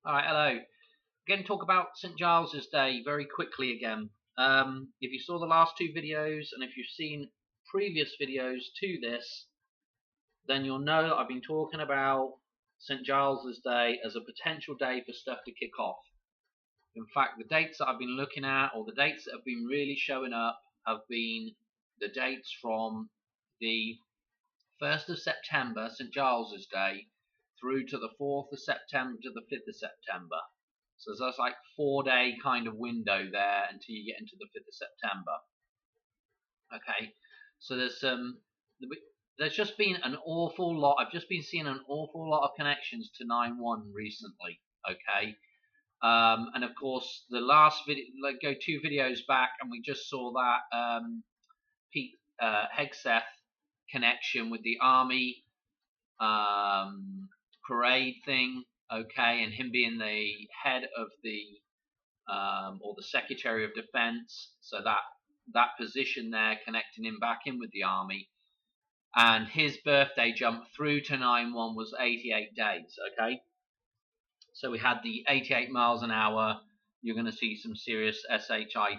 Alright, hello. Going to talk about St. Giles's Day very quickly again. If you saw the last two videos, and if you've seen previous videos to this, then you'll know that I've been talking about St. Giles's Day as a potential day for stuff to kick off. In fact, the dates that I've been looking at, or the dates that have been really showing up, have been the dates from the 1st of September, St. Giles's Day, through to the 4th of September to the 5th of September. So there's like 4-day kind of window there until you get into the 5th of September. Okay, so there's just been an awful lot. I've just been seeing an awful lot of connections to 9/1 recently. Okay, and of course the last video, go 2 videos back, and we just saw that Pete Hegseth connection with the army parade thing. Okay, and him being the head of the or the Secretary of Defense, so that position there, connecting him back in with the army, and his birthday jump through to 9/1 was 88 days. Okay, so we had the 88 miles an hour. You're going to see some serious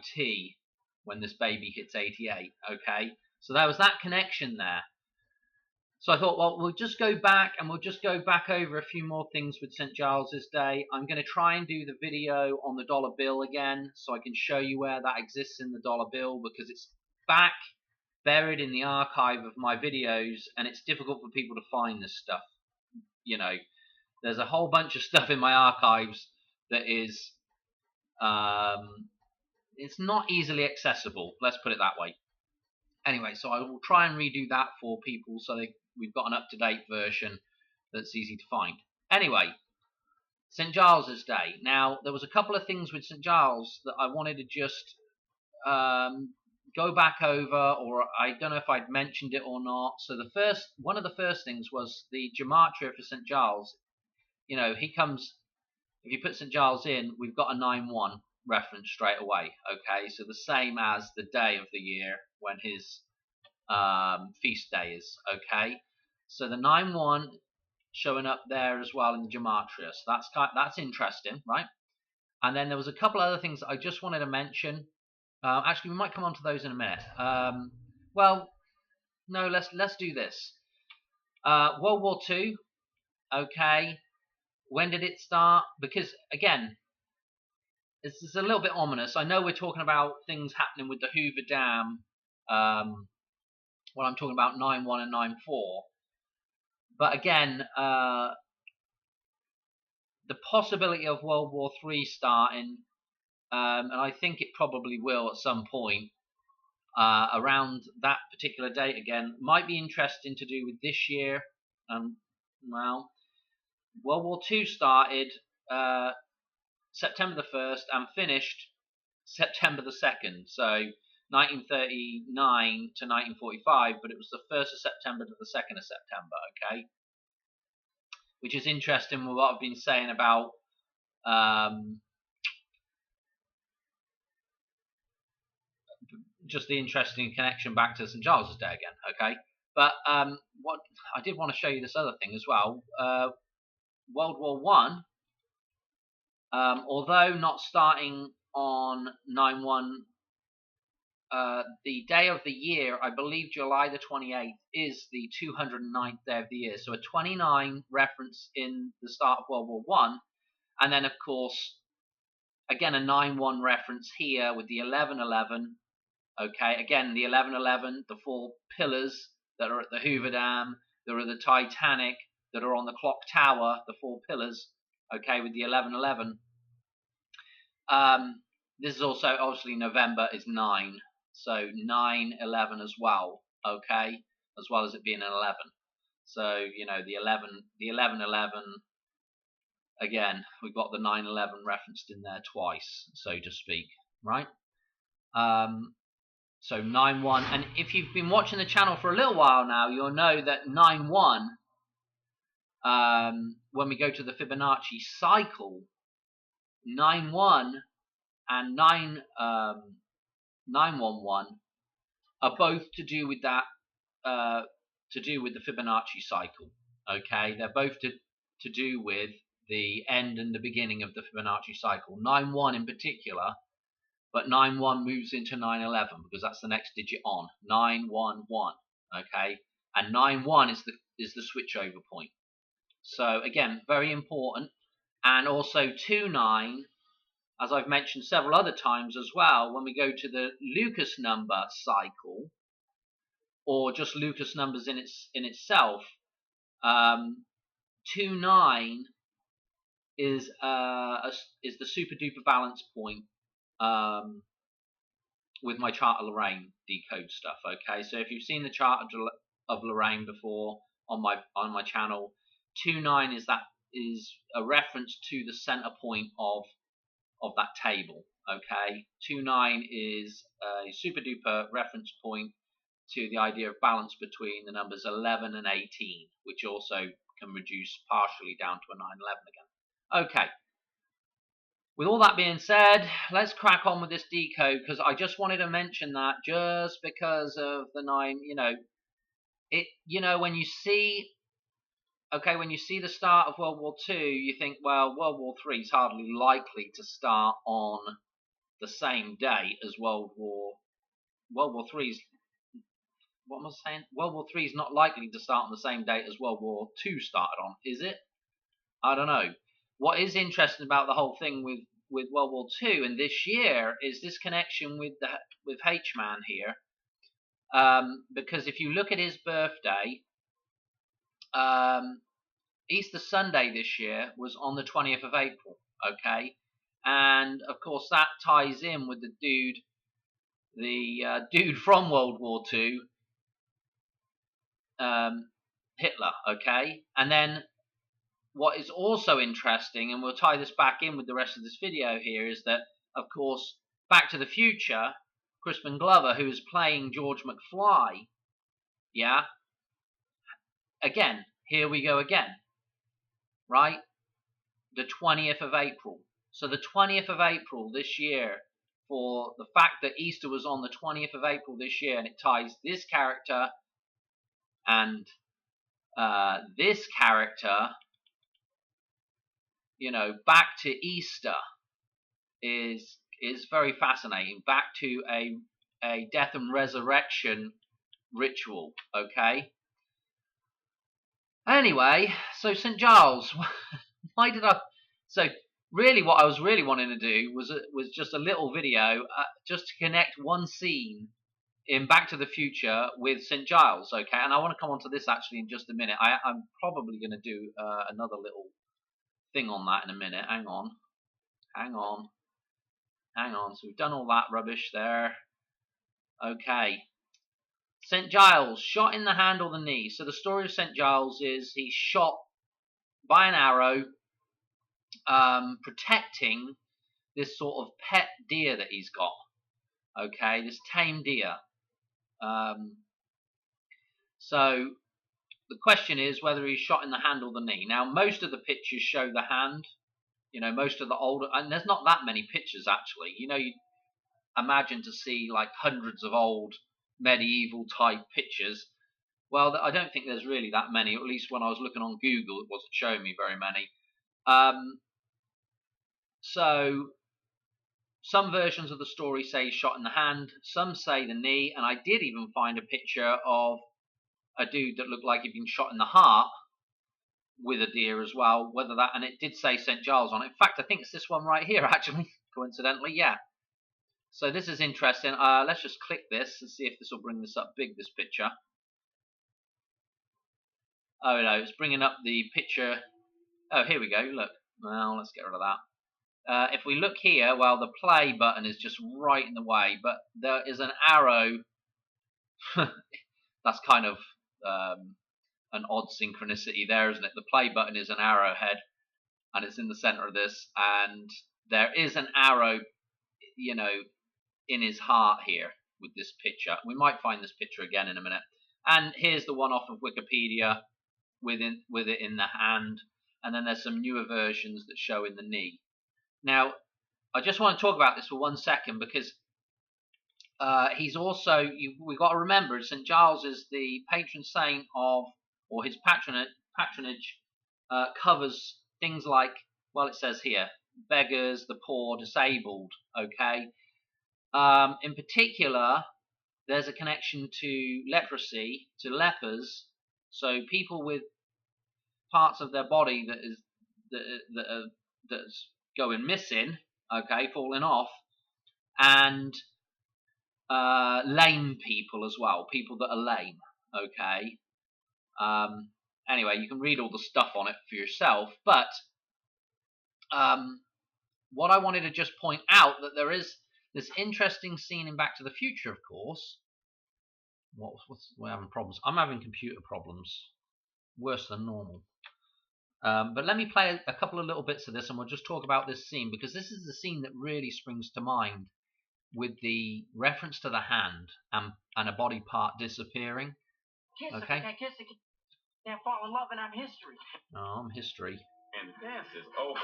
shit when this baby hits 88. Okay, so there was that connection there. So I thought, well, we'll just go back and we'll just go back over a few more things with St. Giles's Day. I'm going to try and do the video on the dollar bill again, so I can show you where that exists in the dollar bill, because it's back buried in the archive of my videos, and it's difficult for people to find this stuff. You know, there's a whole bunch of stuff in my archives that is, it's not easily accessible. Let's put it that way. Anyway, so I will try and redo that for people so we've got an up-to-date version that's easy to find. Anyway, St. Giles's Day. Now, there was a couple of things with St. Giles that I wanted to just go back over, or I don't know if I'd mentioned it or not. So one of the first things was the gematria for St. Giles. You know, he comes, if you put St. Giles in, we've got a 9/1 reference straight away. Okay, so the same as the day of the year when his feast day is. Okay, so the 9/1 showing up there as well in the gematria, so that's interesting, right? And then there was a couple other things that I just wanted to mention. Actually, we might come on to those in a minute. Well, no, let's do this. World War II. Okay, when did it start? Because again, this is a little bit ominous. I know we're talking about things happening with the Hoover Dam. Well, I'm talking about 9/1 and 9/4. But again, the possibility of World War III starting, and I think it probably will at some point, around that particular date again, might be interesting to do with this year. Well, World War II started September the 1st and finished September the 2nd. So 1939 to 1945, but it was the 1st of September to the 2nd of September, okay? Which is interesting with what I've been saying about just the interesting connection back to St. Giles's Day again, okay? But what I did want to show you this other thing as well. World War I, although not starting on 9/1, the day of the year, I believe July the 28th, is the 209th day of the year. So a 29 reference in the start of World War I. And then, of course, again, a 9/1 reference here with the 11/11. Okay, again, the 11/11, the 4 pillars that are at the Hoover Dam, there are the Titanic that are on the clock tower, the 4 pillars, okay, with the 11/11. This is also, obviously, November is 9. So 9/11 as well, okay, as well as it being an 11. So, you know, the 11/11, again, we've got the 9/11 referenced in there twice, so to speak, right? So 9/1, and if you've been watching the channel for a little while now, you'll know that 9/1, when we go to the Fibonacci cycle, 9/1 and 9/11 are both to do with that, to do with the Fibonacci cycle. Okay, they're both to do with the end and the beginning of the Fibonacci cycle. 9-1 in particular, but 9-1 moves into 9-11 because that's the next digit on. 9-1-1, okay? And 9-1 is the switchover point. So again, very important. And also 2-9, as I've mentioned several other times as well, when we go to the Lucas number cycle, or just Lucas numbers in itself, 2-9 is the super duper balance point with my chart of Lorraine decode stuff. Okay, so if you've seen the chart of Lorraine before on my channel, 2-9 is a reference to the center point of that table. Okay, 2-9 is a super duper reference point to the idea of balance between the numbers 11 and 18, which also can reduce partially down to a 9-11 again. Okay, with all that being said, let's crack on with this decode, because I just wanted to mention that just because of the 9, when you see the start of World War II, you think, well, World War III is hardly likely to start on the same day as World War III is. What am I saying? World War III is not likely to start on the same date as World War II started on, is it? I don't know. What is interesting about the whole thing with World War II and this year is this connection with H-Man here. Because if you look at his birthday, Easter Sunday this year was on the 20th of April, okay? And, of course, that ties in with the dude from World War II, Hitler, okay? And then what is also interesting, and we'll tie this back in with the rest of this video here, is that, of course, Back to the Future, Crispin Glover, who is playing George McFly, yeah? Again, here we go again, right? The 20th of April. So the 20th of April this year, for the fact that Easter was on the 20th of April this year, and it ties this character and this character, back to Easter is very fascinating. Back to a death and resurrection ritual, okay? Anyway, so St. Giles, why did I... So really what I was really wanting to do was just a little video just to connect one scene in Back to the Future with St. Giles, okay? And I want to come on to this actually in just a minute. I'm probably going to do another little thing on that in a minute. Hang on. So we've done all that rubbish there. Okay. St. Giles, shot in the hand or the knee. So the story of St. Giles is he's shot by an arrow, protecting this sort of pet deer that he's got. Okay, this tame deer. So the question is whether he's shot in the hand or the knee. Now, most of the pictures show the hand. Most of the older, and there's not that many pictures actually. You imagine to see like hundreds of old medieval type pictures. Well, I don't think there's really that many. At least when I was looking on Google, it wasn't showing me very many. So some versions of the story say he's shot in the hand, some say the knee, and I did even find a picture of a dude that looked like he'd been shot in the heart with a deer as well. And it did say St. Giles on it. In fact, I think it's this one right here, actually, coincidentally, yeah. So this is interesting. Let's just click this and see if this will bring this up big, this picture. Oh no, it's bringing up the picture. Oh, here we go, look. Well, let's get rid of that. If we look here, well, the play button is just right in the way, but there is an arrow. That's kind of an odd synchronicity there, isn't it? The play button is an arrowhead, and it's in the center of this, and there is an arrow, in his heart here with this picture. We might find this picture again in a minute. And here's the one off of Wikipedia with it in the hand, and then there's some newer versions that show in the knee. Now, I just want to talk about this for 1 second because he's also, we've got to remember, St. Giles is the patron saint of, or his patronage covers things like, well, it says here, beggars, the poor, disabled. Okay. In particular, there's a connection to leprosy, to lepers. So people with parts of their body that's going missing, okay, falling off, and lame people as well, people that are lame, okay. Anyway, you can read all the stuff on it for yourself, but what I wanted to just point out that there is this interesting scene in Back to the Future, of course. We're having problems. I'm having computer problems, worse than normal. But let me play a couple of little bits of this, and we'll just talk about this scene, because this is the scene that really springs to mind with the reference to the hand and a body part disappearing. Okay. Can't fall in love, and I'm history. Oh, I'm history. And the dance is over.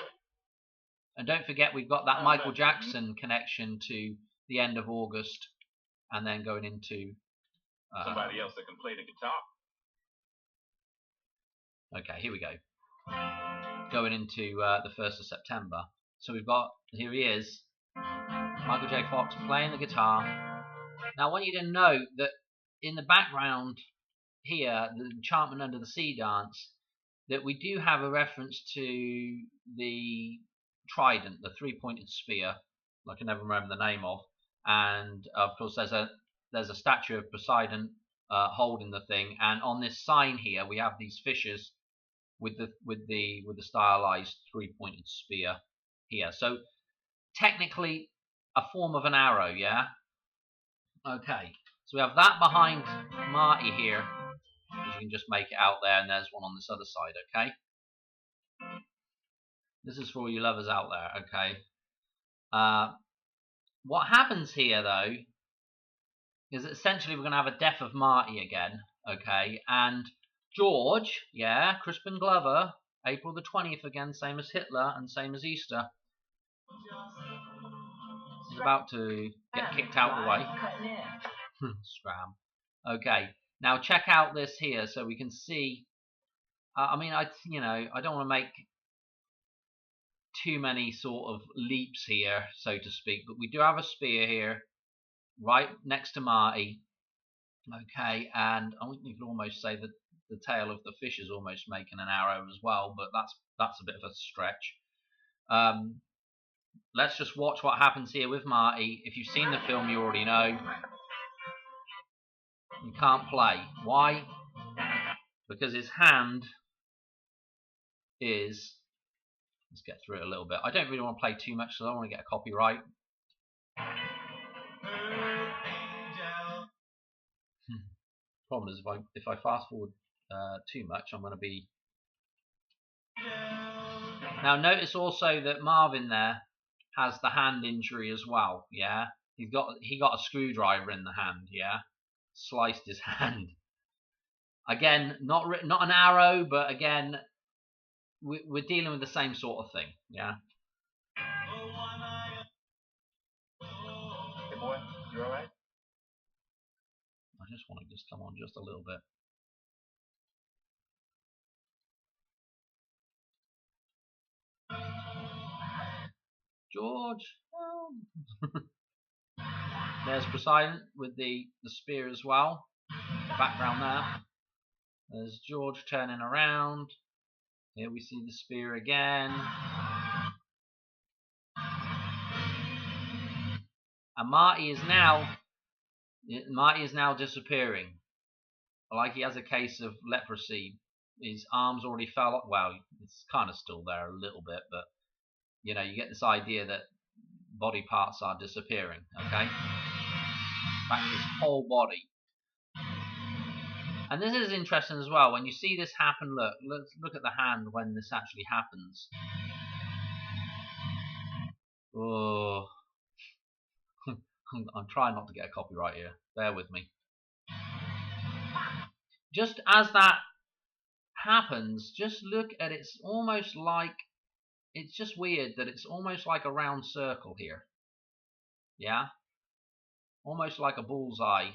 And don't forget, we've got that Michael Jackson connection to the end of August, and then going into somebody else that can play the guitar. Okay, here we go. Going into the 1st of September. So we've got, here he is, Michael J. Fox playing the guitar. Now I want you to note that in the background here, the Enchantment Under the Sea dance, that we do have a reference to the trident, the three-pointed spear, I can never remember the name of, and of course there's a statue of Poseidon holding the thing, and on this sign here we have these fishes with the stylized three-pointed spear here. So technically a form of an arrow, yeah. Okay, so we have that behind Marty here. You can just make it out there, and there's one on this other side. Okay, this is for all you lovers out there. Okay, what happens here though is that essentially we're going to have a death of Marty again. Okay, and George, yeah, Crispin Glover, April the 20th again, same as Hitler and same as Easter. He's about to get kicked out of the way. Scram. Okay, now check out this here so we can see. I mean, I don't want to make too many sort of leaps here, so to speak, but we do have a spear here, right next to Marty. Okay, and I think you could almost say that the tail of the fish is almost making an arrow as well, but that's a bit of a stretch. Let's just watch what happens here with Marty. If you've seen the film, you already know. You can't play. Why? Because his hand is... Let's get through it a little bit. I don't really want to play too much, so I don't want to get a copyright. Problem is, if I fast forward too much, I'm going to be... Now notice also that Marvin there has the hand injury as well. Yeah, he got a screwdriver in the hand. Yeah, sliced his hand. Again, not an arrow, but again, we're dealing with the same sort of thing. Yeah. Hey boy, you all right? I just want to come on just a little bit. George. There's Poseidon with the spear as well. Background there. There's George turning around. Here we see the spear again. And Marty is now disappearing. Like he has a case of leprosy. His arms already fell off. Well, it's kind of still there a little bit, but you get this idea that body parts are disappearing. Okay, in fact, his whole body. And this is interesting as well. When you see this happen, look at the hand when this actually happens. Oh, I'm trying not to get a copyright here. Bear with me. Just as that happens, just look at it. It's almost like, it's just weird that it's almost like a round circle here. Yeah, almost like a bullseye.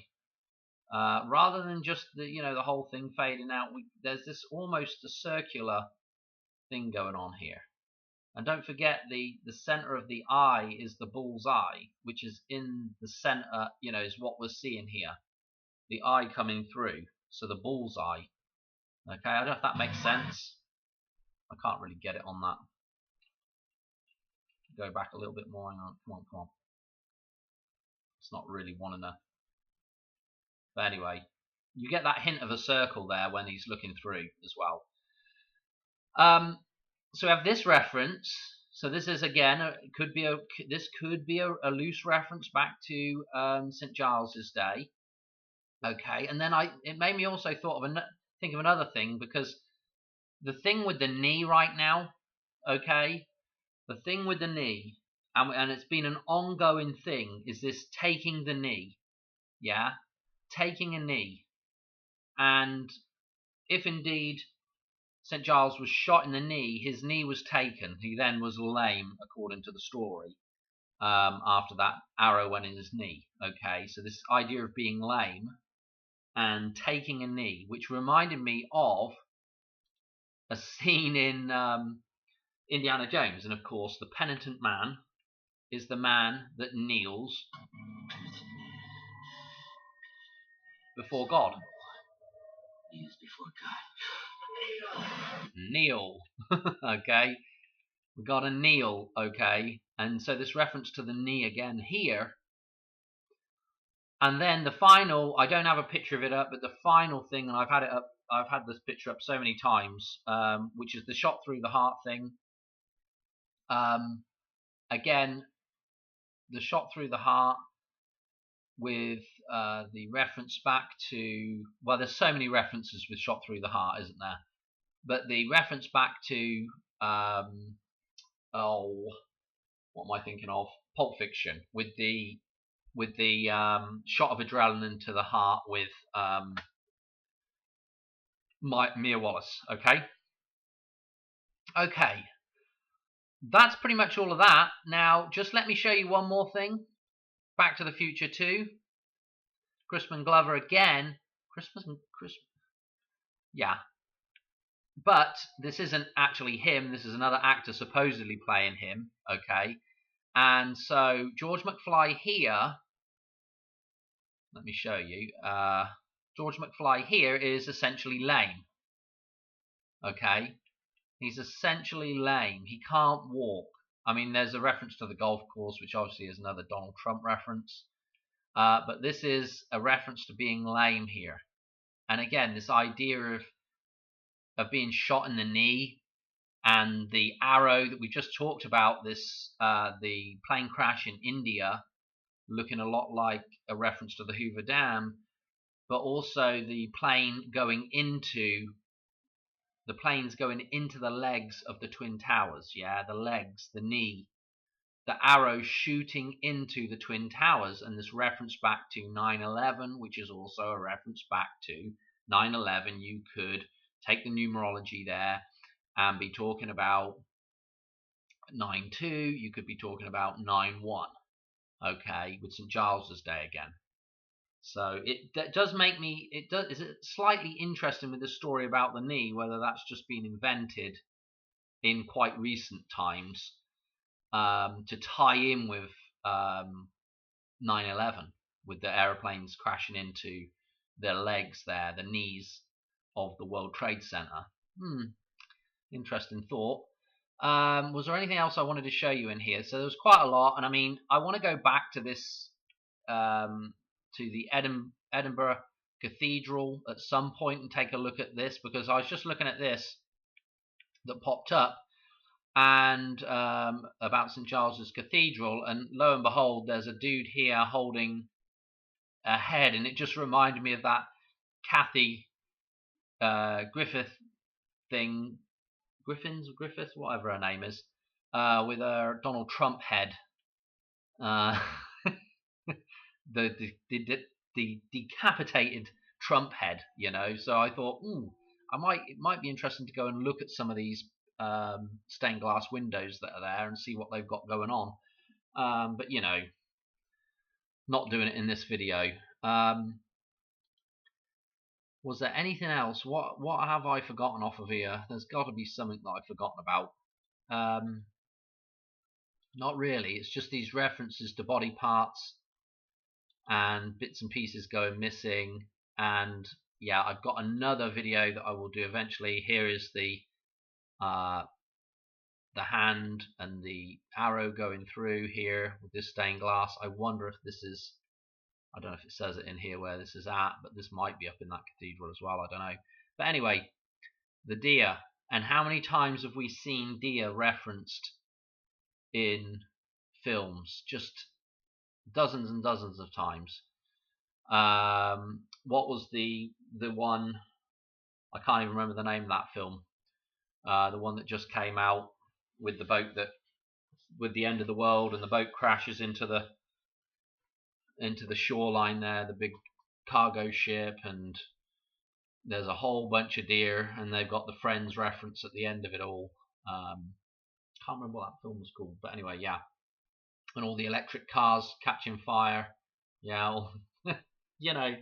Rather than just the whole thing fading out, there's this almost a circular thing going on here. And don't forget the center of the eye is the bull's eye, which is in the center, you know, is what we're seeing here. The eye coming through, so the bull's eye. Okay, I don't know if that makes sense. I can't really get it on that. Go back a little bit more. Hang on, come on. It's not really wanting to. But anyway, you get that hint of a circle there when he's looking through as well. So we have this reference. So this is again, this could be a loose reference back to St. Giles's day. Okay, and then it made me also think of another thing, because the thing with the knee right now, okay, the thing with the knee, and it's been an ongoing thing, is this taking the knee, yeah, taking a knee, and if indeed St. Giles was shot in the knee, his knee was taken. He then was lame, according to the story, after that arrow went in his knee. Okay, so this idea of being lame and taking a knee, which reminded me of a scene in Indiana Jones. And of course, the penitent man is the man that kneels before God. Kneels before God. Kneel. Okay, we got a kneel. Okay, and so this reference to the knee again here. And then the final, I don't have a picture of it up, but the final thing, and I've had it up, I've had this picture up so many times, which is the shot through the heart thing. Again, the shot through the heart with the reference back to, well, there's so many references with shot through the heart, isn't there? But the reference back to, what am I thinking of? Pulp Fiction, with the shot of adrenaline to the heart with Mia Wallace. Okay, that's pretty much all of that. Now, just let me show you one more thing. Back to the Future 2. Crispin Glover again. Yeah. But this isn't actually him. This is another actor supposedly playing him. Okay. And so George McFly here, let me show you. George McFly here is essentially lame. Okay. He's essentially lame. He can't walk. I mean, there's a reference to the golf course, which obviously is another Donald Trump reference. But this is a reference to being lame here. And again, this idea of being shot in the knee, and the arrow that we just talked about, this the plane crash in India, looking a lot like a reference to the Hoover Dam, but also the planes going into the legs of the Twin Towers. Yeah, the legs, the knee, the arrow shooting into the Twin Towers, and this reference back to 9/11, which is also a reference back to 9/11. You could take the numerology there and be talking about 9/2. You could be talking about 9/1. Okay, with St. Giles's Day again. So it does make me, is it slightly interesting with the story about the knee, whether that's just been invented in quite recent times to tie in with 9/11, with the aeroplanes crashing into the legs there, the knees of the World Trade Center. Interesting thought. Was there anything else I wanted to show you in here? So there was quite a lot, and I mean, I want to go back to this, to the Edinburgh Cathedral at some point and take a look at this, because I was just looking at this that popped up, and about St. Giles's Cathedral, and lo and behold, there's a dude here holding a head, and it just reminded me of that Kathy Griffith thing, Griffith, whatever her name is, with her Donald Trump head, the decapitated Trump head, you know. So I thought, it might be interesting to go and look at some of these stained glass windows that are there and see what they've got going on. But you know, not doing it in this video. Was there anything else? What have I forgotten off of here? There's got to be something that I've forgotten about. Not really. It's just these references to body parts and bits and pieces going missing. And yeah, I've got another video that I will do eventually. Here is the hand and the arrow going through here with this stained glass. I wonder if this is, I don't know if it says it in here where this is at, but this might be up in that cathedral as well. I don't know. But anyway, the deer. And how many times have we seen deer referenced in films? Just dozens and dozens of times. What was the one? I can't even remember the name of that film. The one that just came out with the boat with the end of the world, and the boat crashes into the shoreline there, the big cargo ship, and there's a whole bunch of deer, and they've got the Friends reference at the end of it all. Can't remember what that film was called, but anyway, yeah. And all the electric cars catching fire. Yeah, you know.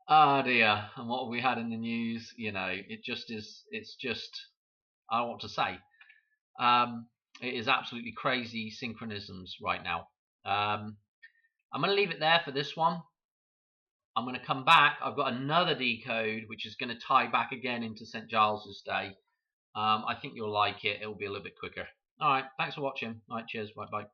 Oh dear. And what have we had in the news? You know, it's just, I don't know what to say. It is absolutely crazy synchronisms right now. I'm going to leave it there for this one. I'm going to come back. I've got another decode which is going to tie back again into St. Giles's Day. I think you'll like it. It'll be a little bit quicker. All right. Thanks for watching. All right. Cheers. Bye.